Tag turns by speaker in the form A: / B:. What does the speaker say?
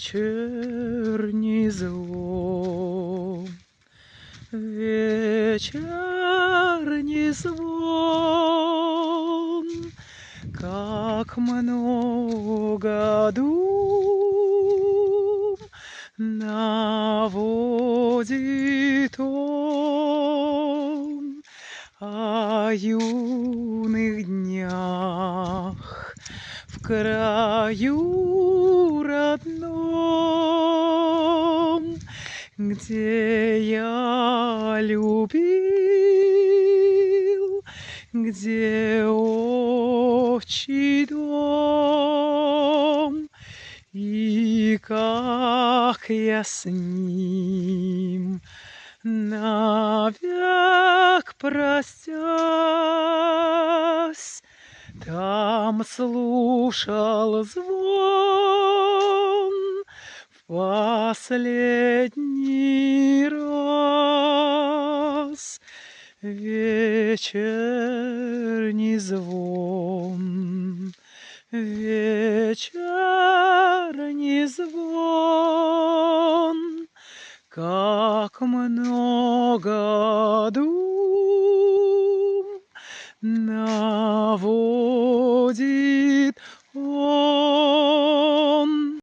A: вечерний звон, вечерний звон, как много дум наводит он о юных днях в краю родном, где я любил, где отчий дом, и как я с ним навек простясь, там слушал звон в последний раз, вечерний звон, вечерний звон, как много дум наводит